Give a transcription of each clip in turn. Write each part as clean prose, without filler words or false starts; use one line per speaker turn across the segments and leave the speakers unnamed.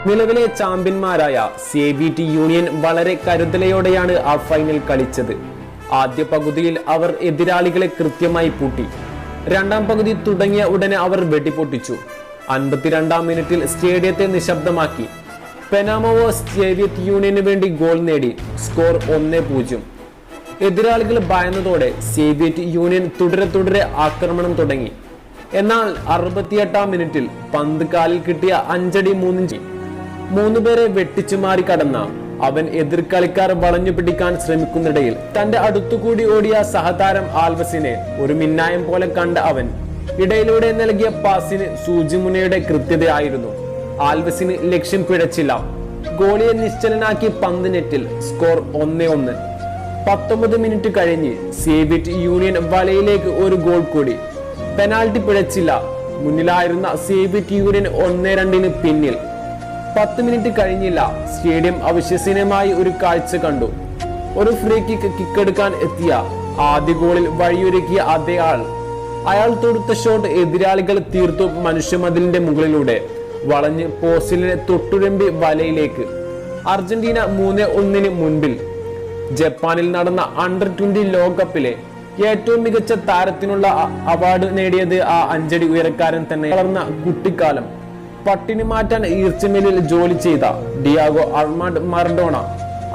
നിലവിലെ ചാമ്പ്യന്മാരായ Soviet union വളരെ കരുതലയോടെയാണ് ആ ഫൈനൽ കളിച്ചത്. ആദ്യ പകുതിയിൽ അവർ എതിരാളികളെ കൃത്യമായി പൂട്ടി. രണ്ടാം പകുതി തുടങ്ങിയ ഉടനെ അവർ വെടിപൊട്ടിച്ചു. 52-ാം മിനിറ്റിൽ സ്റ്റേഡിയത്തെ നിശബ്ദമാക്കി പെനാമോവോ സോവിയറ്റ് യൂണിയന് വേണ്ടി ഗോൾ നേടി. സ്കോർ 1-0. എതിരാളികൾ ഭയന്നതോടെ സോവിയറ്റ് യൂണിയൻ തുടരെ ആക്രമണം തുടങ്ങി. എന്നാൽ 68-ാം മിനിറ്റിൽ പന്ത് കാലിൽ കിട്ടിയ 5 അടി 3 ഇഞ്ച് 3 പേരെ വെട്ടിച്ചു മാറി കടന്ന അവൻ എതിർ കളിക്കാർ വളഞ്ഞു പിടിക്കാൻ ശ്രമിക്കുന്നിടയിൽ തന്റെ അടുത്തുകൂടി ഓടിയ സഹതാരം ആൽവസിനെ ഒരു മിന്നായം പോലെ കണ്ട അവൻ ഇടയിലൂടെ നൽകിയ പാസിന് സൂചിമുനയുടെ കൃത്യതയായിരുന്നു. ആൽവസിന് ലക്ഷ്യം പിഴച്ചില്ല. ഗോളിയെ നിശ്ചലനാക്കി പന്ത് നെറ്റിൽ. സ്കോർ 1-1. 19 മിനിറ്റ് കഴിഞ്ഞ് സോവിയറ്റ് യൂണിയൻ വലയിലേക്ക് ഒരു ഗോൾ കൂടി. പെനാൽറ്റി പിഴച്ചില്ല. മുന്നിലായിരുന്ന സോവിയറ്റ് യൂണിയൻ 1-2 പിന്നിൽ. 10 മിനിറ്റ് കഴിഞ്ഞില്ല. സ്റ്റേഡിയം അവിശ്വസനീയമായി ഒരു കാഴ്ച കണ്ടു. ഒരു ഫ്രീ കിക്കെടുക്കാൻ എത്തിയ ആദ്യ ഗോളിൽ വഴിയൊരുക്കിയ അതേ അയാൾ തൊടുത്ത ഷോട്ട് എതിരാളികൾ തീർത്തു മനുഷ്യമതിലിന്റെ മുകളിലൂടെ വളഞ്ഞ് പോസ്റ്റിലെ തൊട്ടുരമ്പി വലയിലേക്ക്. അർജന്റീന 3-1 മുൻപിൽ. ജപ്പാനിൽ നടന്ന അണ്ടർ-20 ലോകകപ്പിലെ ഏറ്റവും മികച്ച താരത്തിനുള്ള അവാർഡ് നേടിയത് ആ 5 അടി ഉയരക്കാരൻ തന്നെ. വളർന്ന കുട്ടിക്കാലം പട്ടിണി മാറ്റാൻ ഈർച്ചമേലിൽ ജോലി ചെയ്ത ഡിയാഗോ ആർമാൻഡോ മറഡോണ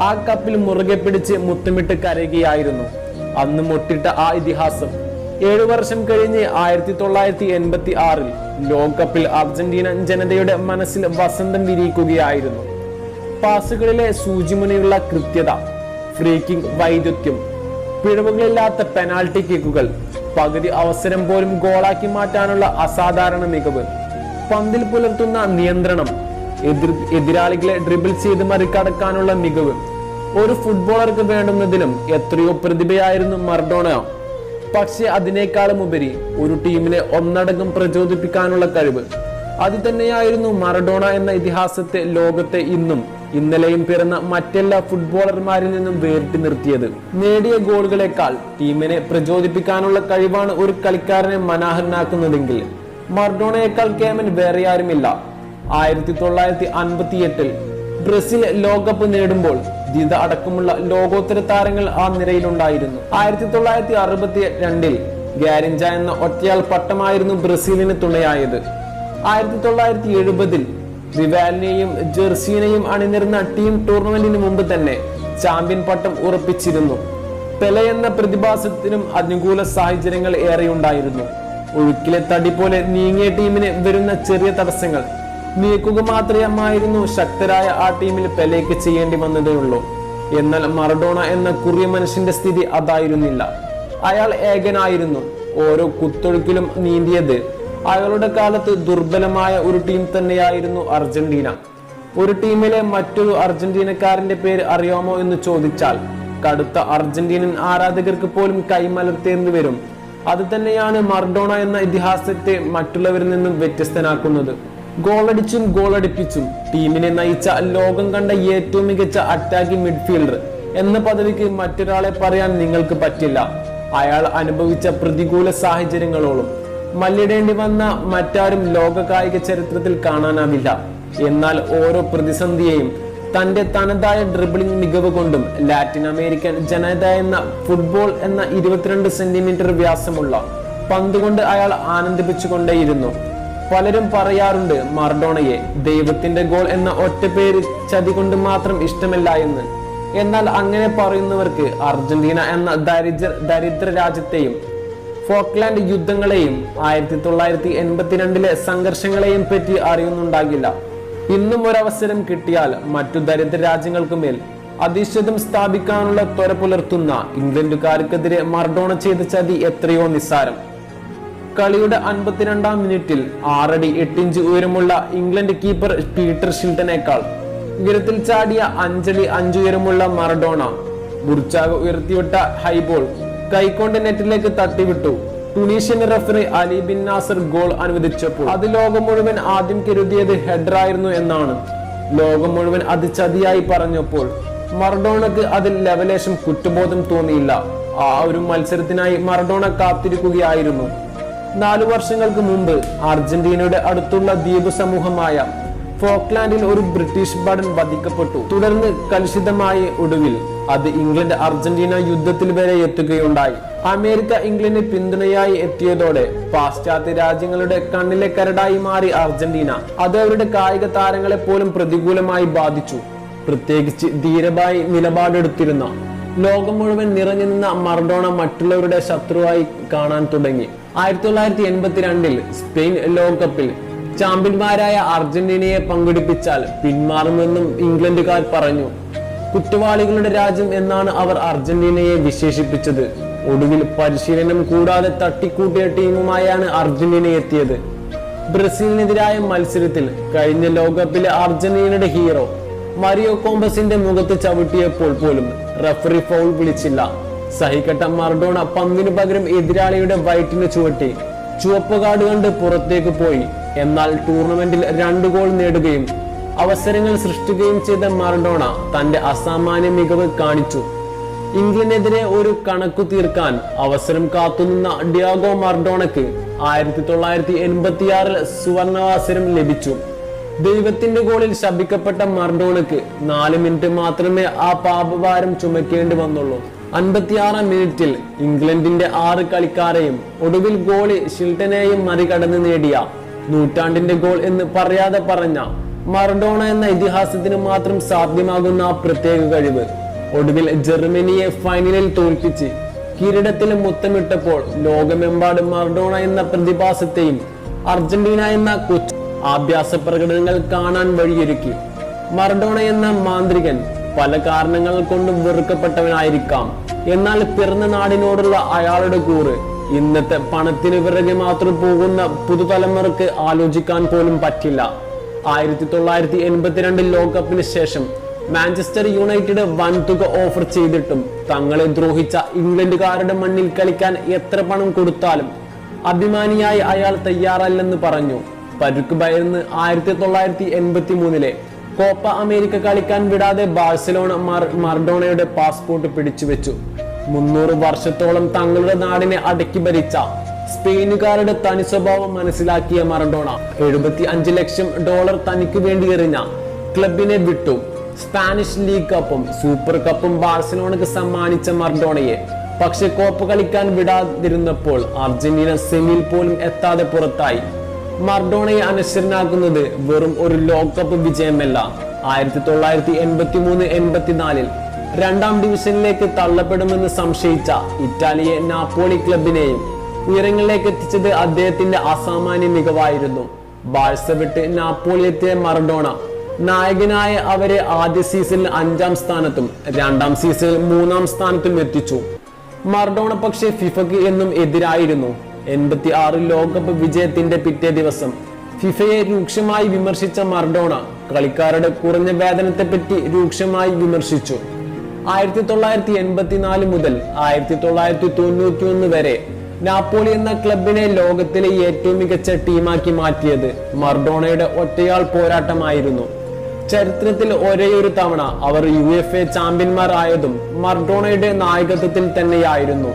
ആ കപ്പിൽ മുറുകെ പിടിച്ച് മുത്തമിട്ട് കരയുകയായിരുന്നു. അന്ന് മുട്ടിട്ട ആ ഇതിഹാസം 7 വർഷം കഴിഞ്ഞ് 1986 ലോകകപ്പിൽ അർജന്റീന ജനതയുടെ മനസ്സിൽ വസന്തം വിരിയിക്കുകയായിരുന്നു. പാസുകളിലെ സൂചിമുനയുള്ള കൃത്യത, ഫ്രീക്കിംഗ് വൈദഗ്ധ്യം, പിഴവുകളില്ലാത്ത പെനാൽറ്റി കിക്കുകൾ, പകുതി അവസരം പോലും ഗോളാക്കി മാറ്റാനുള്ള അസാധാരണ മികവ്, പന്തിൽ പുലർത്തുന്ന നിയന്ത്രണം, എതിരാളികളെ ഡ്രിബിൾ ചെയ്ത് മറികടക്കാനുള്ള മികവ്. ഒരു ഫുട്ബോളർക്ക് വേണ്ടുന്നതിലും എത്രയോ പ്രതിഭയായിരുന്നു മറഡോണ. പക്ഷെ അതിനേക്കാളും ഉപരി ഒരു ടീമിനെ ഒന്നടങ്കം പ്രചോദിപ്പിക്കാനുള്ള കഴിവ്. അത് തന്നെയായിരുന്നു മറഡോണ എന്ന ഇതിഹാസത്തെ ലോകത്തെ ഇന്നും ഇന്നലെയും പിറന്ന മറ്റെല്ലാ ഫുട്ബോളർമാരിൽ നിന്നും വേറിട്ട് നിർത്തിയത്. നേടിയ ഗോളുകളെക്കാൾ ടീമിനെ പ്രചോദിപ്പിക്കാനുള്ള കഴിവാണ് ഒരു കളിക്കാരനെ മനോഹരനാക്കുന്നതെങ്കിൽ മറഡോണയേക്കാൾ കേമൻ വേറെ ആരുമില്ല. 1958 ബ്രസീൽ ലോകകപ്പ് നേടുമ്പോൾ ദിദ അടക്കമുള്ള ലോകോത്തര താരങ്ങൾ ആ നിരയിലുണ്ടായിരുന്നു. 1962 ഗാരിഞ്ച എന്ന ഒറ്റയാൾ പട്ടമായിരുന്നു ബ്രസീലിന് തുണയായത്. 1970 റിവാലിനെയും ജെർസിനെയും അണിനിരുന്ന ടീം ടൂർണമെന്റിന് മുമ്പ് തന്നെ ചാമ്പ്യൻ പട്ടം ഉറപ്പിച്ചിരുന്നു. പെലെ എന്ന പ്രതിഭാസത്തിനും അനുകൂല സാഹചര്യങ്ങൾ ഏറെയുണ്ടായിരുന്നു. ഒഴുക്കിലെ തടി പോലെ നീങ്ങിയ ടീമിന് വരുന്ന ചെറിയ തടസ്സങ്ങൾ നീക്കുക മാത്രമായിരുന്നു ശക്തരായ ആ ടീമിൽ പെലെക്ക് ചെയ്യേണ്ടി വന്നതേയുള്ളൂ. എന്നാൽ മറഡോണ എന്ന കുറിയ മനുഷ്യന്റെ സ്ഥിതി അതായിരുന്നില്ല. അയാൾ ഏകനായിരുന്നു. ഓരോ കുത്തൊഴുക്കിലും നീന്തിയത്. അയാളുടെ കാലത്ത് ദുർബലമായ ഒരു ടീം തന്നെയായിരുന്നു അർജന്റീന. ഒരു ടീമിലെ മറ്റൊരു അർജന്റീനക്കാരന്റെ പേര് അറിയാമോ എന്ന് ചോദിച്ചാൽ കടുത്ത അർജന്റീനൻ ആരാധകർക്ക് പോലും കൈമലർത്തേണ്ടി വരും. അത് തന്നെയാണ് മറഡോണ എന്ന ഇതിഹാസത്തെ മറ്റുള്ളവരിൽ നിന്നും വ്യത്യസ്തനാക്കുന്നത്. ഗോളടിച്ചും ഗോളടിപ്പിച്ചും ടീമിനെ നയിച്ച ലോകം കണ്ട ഏറ്റവും മികച്ച അറ്റാക്കിംഗ് മിഡ്ഫീൽഡർ എന്ന പദവിക്ക് മറ്റൊരാളെ പറയാൻ നിങ്ങൾക്ക് പറ്റില്ല. അയാൾ അനുഭവിച്ച പ്രതികൂല സാഹചര്യങ്ങളോളം മല്ലിടേണ്ടി വന്ന മറ്റാരും ലോക കായിക ചരിത്രത്തിൽ കാണാനാവില്ല. എന്നാൽ ഓരോ പ്രതിസന്ധിയെയും തന്റെ തനതായ ഡ്രിബിളിംഗ് മികവ് കൊണ്ടും ലാറ്റിൻ അമേരിക്കൻ ജനത എന്ന ഫുട്ബോൾ എന്ന 22 സെന്റിമീറ്റർ വ്യാസമുള്ള പന്ത് കൊണ്ട് അയാൾ ആനന്ദിപ്പിച്ചുകൊണ്ടേയിരുന്നു. പലരും പറയാറുണ്ട് മറഡോണയെ ദൈവത്തിന്റെ ഗോൾ എന്ന ഒറ്റ പേര് ചതി കൊണ്ട് മാത്രം ഇഷ്ടമല്ല എന്ന്. എന്നാൽ അങ്ങനെ പറയുന്നവർക്ക് അർജന്റീന എന്ന ദരിദ്ര രാജ്യത്തെയും ഫോക്ലാൻഡ് യുദ്ധങ്ങളെയും 1982 സംഘർഷങ്ങളെയും പറ്റി അറിയുന്നുണ്ടാകില്ല. ഇന്നും ഒരവസരം കിട്ടിയാൽ മറ്റു ദരിദ്ര രാജ്യങ്ങൾക്ക് മേൽ അധിഷ്ഠിതം സ്ഥാപിക്കാനുള്ള ത്വര പുലർത്തുന്ന ഇംഗ്ലണ്ടുകാർക്കെതിരെ മറഡോണ ചെയ്ത ചതി എത്രയോ നിസ്സാരം. കളിയുടെ 52-ാം മിനിറ്റിൽ 6 അടി 8 ഇഞ്ച് ഉയരമുള്ള ഇംഗ്ലണ്ട് കീപ്പർ പീറ്റർ ഷിൽട്ടനേക്കാൾ ഉയരത്തിൽ ചാടിയ 5 അടി 5 ഉയരമുള്ള മറഡോണ ബുർച്ചാക ഉയർത്തിവിട്ട ഹൈബോൾ കൈകൊണ്ട് നെറ്റിലേക്ക് തട്ടിവിട്ടു. Tunisian referee Ali bin Nasser goal അനുവദിച്ചപ്പോൾ അത് ലോകം മുഴുവൻ ആദ്യം കരുതിയത് ഹെഡറായിരുന്നു എന്നാണ്. ലോകം മുഴുവൻ അത് ചതിയായി പറഞ്ഞപ്പോൾ മറഡോണക്ക് അതിൽ ലെവലേശം കുറ്റബോധം തോന്നിയില്ല. ആ ഒരു മത്സരത്തിനായി മറഡോണ കാത്തിരിക്കുകയായിരുന്നു. 4 വർഷങ്ങൾക്ക് മുമ്പ് അർജന്റീനയുടെ അടുത്തുള്ള ദ്വീപ് സമൂഹമായ ഫോക്ലാൻഡിൽ ഒരു ബ്രിട്ടീഷ് ഭടൻ വധിക്കപ്പെട്ടു. തുടർന്ന് കലുഷിതമായ ഒടുവിൽ അത് ഇംഗ്ലണ്ട് അർജന്റീന യുദ്ധത്തിൽ വരെ എത്തുകയുണ്ടായി. അമേരിക്ക ഇംഗ്ലണ്ടിന് പിന്തുണയായി എത്തിയതോടെ പാശ്ചാത്യ രാജ്യങ്ങളുടെ കണ്ണിലെ കരടായി മാറി അർജന്റീന. അത് അവരുടെ കായിക താരങ്ങളെ പോലും പ്രതികൂലമായി ബാധിച്ചു. പ്രത്യേകിച്ച് ധീരമായി നിലപാടെടുത്തിരുന്ന, ലോകം മുഴുവൻ നിറഞ്ഞു നിന്ന മറഡോണ മറ്റുള്ളവരുടെ ശത്രുവായി കാണാൻ തുടങ്ങി. 1982 സ്പെയിൻ ലോകകപ്പിൽ ചാമ്പ്യന്മാരായ അർജന്റീനയെ പങ്കെടുപ്പിച്ചാൽ പിന്മാറുമെന്നും ഇംഗ്ലണ്ടുകാർ പറഞ്ഞു. കുറ്റവാളികളുടെ രാജ്യം എന്നാണ് അവർ അർജന്റീനയെ വിശേഷിപ്പിച്ചത്. ഒടുവിൽ പരിശീലനം കൂടാതെ തട്ടിക്കൂട്ടിയ ടീമുമായാണ് അർജന്റീന എത്തിയത്. ബ്രസീലിനെതിരായ മത്സരത്തിൽ കഴിഞ്ഞ ലോകകപ്പിലെ അർജന്റീനയുടെ ഹീറോ മരിയോ കോമ്പസിന്റെ മുഖത്ത് ചവിട്ടിയപ്പോൾ പോലും റഫറി ഫൗൾ വിളിച്ചില്ല. സഹിക്കട്ട മറഡോണ പന്തിനു പകരം എതിരാളിയുടെ വയറ്റിന് ചുവട്ടി ചുവപ്പ് കാർഡ് കണ്ട് പുറത്തേക്ക് പോയി. എന്നാൽ ടൂർണമെന്റിൽ 2 ഗോൾ നേടുകയും അവസരങ്ങൾ സൃഷ്ടിക്കുകയും ചെയ്ത മറഡോണ തന്റെ അസാമാന്യ മികവ് കാണിച്ചു. ഇംഗ്ലണ്ടിനെതിരെ ഒരു കണക്കു തീർക്കാൻ അവസരം കാത്തുനിന്ന ഡിയാഗോ മറഡോണയ്ക്ക് 1986 സുവർണാവസരം ലഭിച്ചു. ദൈവത്തിന്റെ ഗോളിൽ ശപിക്കപ്പെട്ട മറഡോണയ്ക്ക് 4 മിനിറ്റ് മാത്രമേ ആ പാപഭാരം ചുമക്കേണ്ടി വന്നുള്ളൂ. 56 മിനിറ്റിൽ ഇംഗ്ലണ്ടിന്റെ 6 കളിക്കാരെയും ഒടുവിൽ ഗോളി ഷിൽട്ടനെയും മറികടന്ന് നേടിയ നൂറ്റാണ്ടിന്റെ ഗോൾ എന്ന് പറയാതെ പറഞ്ഞ മറഡോണ എന്ന ഇതിഹാസത്തിന് മാത്രം സാധ്യമാകുന്ന ആ പ്രത്യേക കഴിവ്. ഒടുവിൽ ജർമ്മനിയെ ഫൈനലിൽ തോൽപ്പിച്ച് കിരീടത്തിൽ മുത്തമിട്ടപ്പോൾ ലോകമെമ്പാടും മറഡോണ എന്ന പ്രതിഭാസത്തെയും അർജന്റീന എന്ന കൊച്ചു ആഭ്യാസ പ്രകടനങ്ങൾ കാണാൻ വഴിയൊരുക്കി. മറഡോണ എന്ന മാന്ത്രികൻ പല കാരണങ്ങൾ കൊണ്ടും വെറുക്കപ്പെട്ടവനായിരിക്കാം. എന്നാൽ പിറന്ന നാടിനോടുള്ള അയാളുടെ കൂറ് ഇന്നത്തെ പണത്തിന് പിറകെ മാത്രം പോകുന്ന പുതുതലമുറക്ക് ആലോചിക്കാൻ പോലും പറ്റില്ല. 1982 ലോകകപ്പിന് ശേഷം മാഞ്ചസ്റ്റർ യുണൈറ്റഡ് വൻതുക ഓഫർ ചെയ്തിട്ടും തങ്ങളെ ദ്രോഹിച്ച ഇംഗ്ലണ്ടുകാരുടെ മണ്ണിൽ കളിക്കാൻ എത്ര പണം കൊടുത്താലും അഭിമാനിയായി അയാൾ തയ്യാറല്ലെന്ന് പറഞ്ഞു. പരുക്ക് ഭയന്ന് 1983 കോപ്പ അമേരിക്ക കളിക്കാൻ വിടാതെ ബാഴ്സലോണ മറഡോണയുടെ പാസ്പോർട്ട് പിടിച്ചുവെച്ചു. 300 വർഷത്തോളം തങ്ങളുടെ നാടിനെ അടക്കി ഭരിച്ച സ്പെയിനുകാരുടെ തനി സ്വഭാവം മനസ്സിലാക്കിയ മറഡോണ $75 ലക്ഷം തനിക്ക് വേണ്ടി എറിഞ്ഞ ക്ലബിനെ വിട്ടു. സ്പാനിഷ് ലീഗ് കപ്പും സൂപ്പർ കപ്പും ബാഴ്സലോണക്ക് സമ്മാനിച്ച മറഡോണയെ പക്ഷെ കോപ്പ കളിക്കാൻ വിടാതിരുന്നപ്പോൾ അർജന്റീന സെമിയിൽ പോലും എത്താതെ പുറത്തായി. മറഡോണയെ അനശ്വരനാക്കുന്നത് വെറും ഒരു ലോകകപ്പ് വിജയമല്ല. 1983-84 2ാം ഡിവിഷനിലേക്ക് തള്ളപ്പെടുമെന്ന് സംശയിച്ച ഇറ്റാലിയെ നാപ്പോളി ക്ലബിനെയും ഉയരങ്ങളിലേക്ക് എത്തിച്ചത് അദ്ദേഹത്തിന്റെ അസാമാന്യ മികവായിരുന്നു. ബാഴ്സ വിട്ട് നാപ്പോളി എത്തിയ മറഡോണ നായകനായ അവരെ ആദ്യ സീസണിൽ 5ാം സ്ഥാനത്തും 2ാം സീസണിൽ 3ാം സ്ഥാനത്തും എത്തിച്ചു. മറഡോണ പക്ഷേ ഫിഫയ്ക്ക് എന്നും എതിരായിരുന്നു. 86 ലോകകപ്പ് വിജയത്തിന്റെ പിറ്റേ ദിവസം ഫിഫയെ രൂക്ഷമായി വിമർശിച്ച മറഡോണ കളിക്കാരുടെ കുറഞ്ഞ വേതനത്തെപ്പറ്റി രൂക്ഷമായി വിമർശിച്ചു. 1984 മുതൽ 1991 വരെ നാപ്പോളി എന്ന ക്ലബിനെ ലോകത്തിലെ ഏറ്റവും മികച്ച ടീമാക്കി മാറ്റിയത് മറഡോണയുടെ ഒറ്റയാൾ പോരാട്ടമായിരുന്നു. ചരിത്രത്തിൽ ഒരേയൊരു തവണ അവർ UEFA ചാമ്പ്യന്മാർ ആയതും മറഡോണയുടെ നായകത്വത്തിൽ തന്നെയായിരുന്നു.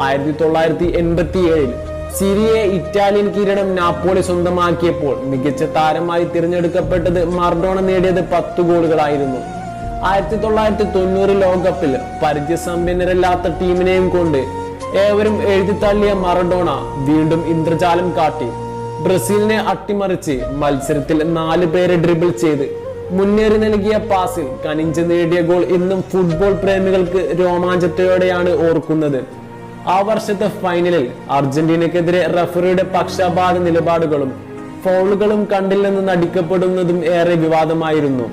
1987 സിരിയ ഇറ്റാലിയൻ കിരീടം നാപ്പോളി സ്വന്തമാക്കിയപ്പോൾ മികച്ച താരമായി തിരഞ്ഞെടുക്കപ്പെട്ടത് മറഡോണ നേടിയത് 10 ഗോളുകളായിരുന്നു. 1990 ലോകകപ്പിൽ പരിചയസമ്പന്നരല്ലാത്ത ടീമിനെയും കൊണ്ട് ഏവരും എഴുതിത്തള്ളിയ മറഡോണ വീണ്ടും ഇന്ദ്രജാലം കാട്ടി. ബ്രസീലിനെ അട്ടിമറിച്ച് മത്സരത്തിൽ 4 പേരെ ഡ്രിബിൾ ചെയ്ത് മുന്നേറി നൽകിയ പാസിൽ കനിഞ്ച് നേടിയ ഗോൾ ഇന്നും ഫുട്ബോൾ പ്രേമികൾക്ക് രോമാഞ്ചത്തോടെയാണ് ഓർക്കുന്നത്. ആ വർഷത്തെ ഫൈനലിൽ അർജന്റീനക്കെതിരെ റഫറിയുടെ പക്ഷപാത നിലപാടുകളും ഫൗളുകളും കണ്ടില്ലെന്ന് നടിക്കപ്പെടുന്നതും ഏറെ വിവാദമായിരുന്നു.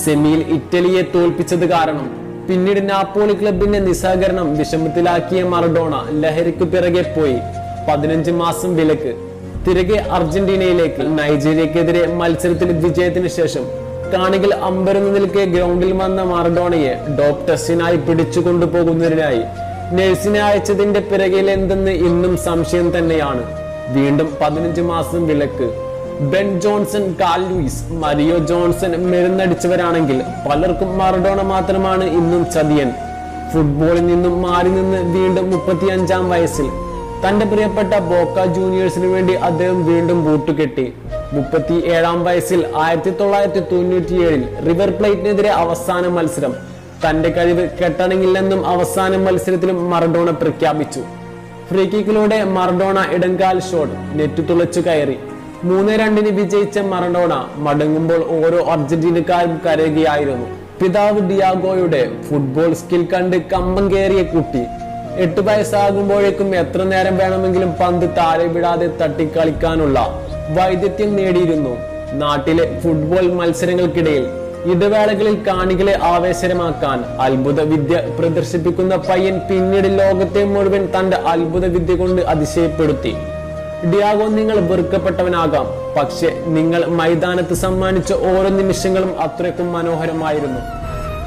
സെമിയിൽ ഇറ്റലിയെ തോൽപ്പിച്ചത് കാരണം പിന്നീട് നാപ്പോളി ക്ലബിന്റെ നിസ്സഹകരണം വിഷമത്തിലാക്കിയ മറഡോണ ലഹരിക്ക് പിറകെ പോയി. 15 മാസം വിലക്ക്. തിരികെ അർജന്റീനയിലേക്ക്. നൈജീരിയക്കെതിരെ മത്സരത്തിൽ വിജയത്തിന് ശേഷം കാണികൾ അമ്പരന്ന് നിൽക്കെ ഗ്രൗണ്ടിൽ വന്ന മറഡോണയെ ഡോപ്പ് ടെസ്റ്റിനായി പിടിച്ചു കൊണ്ടുപോകുന്നതിനായി നഴ്സിനെ അയച്ചതിന്റെ പിറകിൽ എന്തെന്ന് ഇന്നും സംശയം തന്നെയാണ്. വീണ്ടും 15 മാസം വിലക്ക്. ബെൻ ജോൺസൺ, കാൽ ലൂയിസ്, മരിയോ ജോൺസൺ മരുന്നടിച്ചവരാണെങ്കിൽ പലർക്കും മറഡോണ മാത്രമാണ് ഇന്നും ചതിയൻ. ഫുട്ബോളിൽ നിന്നും മാറി നിന്ന് വീണ്ടും 35-ാം വയസ്സിൽ തന്റെ പ്രിയപ്പെട്ട ബോക്ക ജൂനിയേഴ്സിനു വേണ്ടി അദ്ദേഹം വീണ്ടും ബൂട്ടുകെട്ടി. 37-ാം വയസ്സിൽ 1997-ൽ റിവർ പ്ലേറ്റിനെതിരെ അവസാന മത്സരം. തന്റെ കഴിവ് കെട്ടണങ്ങില്ലെന്നും അവസാന മത്സരത്തിലും മറഡോണ പ്രഖ്യാപിച്ചു. ഫ്രീ കിക്കിലൂടെ മറഡോണ ഇടങ്കാൽ ഷോട്ട് നെറ്റ് തുളച്ചു കയറി. 3-2 വിജയിച്ച മറഡോണ മടങ്ങുമ്പോൾ ഓരോ അർജന്റീനക്കാരും കരയുകയായിരുന്നു. പിതാവ് ഡിയാഗോയുടെ ഫുട്ബോൾ സ്കിൽ കണ്ട് കമ്പം കയറിയ കുട്ടി 8 വയസ്സാകുമ്പോഴേക്കും എത്ര നേരം വേണമെങ്കിലും പന്ത് താഴെ വിടാതെ തട്ടിക്കളിക്കാനുള്ള വൈദഗ്ധ്യം നേടിയിരുന്നു. നാട്ടിലെ ഫുട്ബോൾ മത്സരങ്ങൾക്കിടയിൽ ഇടവേളകളിൽ കാണികളെ ആവേശകരമാക്കാൻ അത്ഭുത വിദ്യ പ്രദർശിപ്പിക്കുന്ന പയ്യൻ പിന്നീട് ലോകത്തെ മുഴുവൻ തന്റെ അത്ഭുത വിദ്യ കൊണ്ട് അതിശയപ്പെടുത്തി. ഡിയാഗോ, നിങ്ങൾ വെറുക്കപ്പെട്ടവനാകാം, പക്ഷെ നിങ്ങൾ മൈതാനത്ത് സമ്മാനിച്ച ഓരോ നിമിഷങ്ങളും അത്രയ്ക്കും മനോഹരമായിരുന്നു.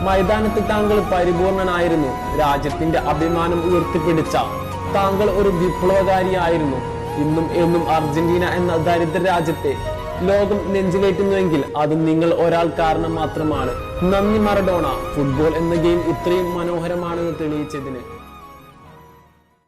മൈതാനത്ത് താങ്കൾ പരിപൂർണനായിരുന്നു. രാജ്യത്തിന്റെ അഭിമാനം ഉയർത്തിപ്പിടിച്ച താങ്കൾ ഒരു വിപ്ലവകാരിയായിരുന്നു. ഇന്നും എന്നും അർജന്റീന എന്ന ദരിദ്ര രാജ്യത്തെ ലോകം നെഞ്ചിലേറ്റുന്നുവെങ്കിൽ അത് നിങ്ങൾ ഒരാൾ കാരണം മാത്രമാണ്. നന്ദി മറഡോണ, ഫുട്ബോൾ എന്ന ഗെയിം ഇത്രയും മനോഹരമാണെന്ന് തെളിയിച്ചതിന്.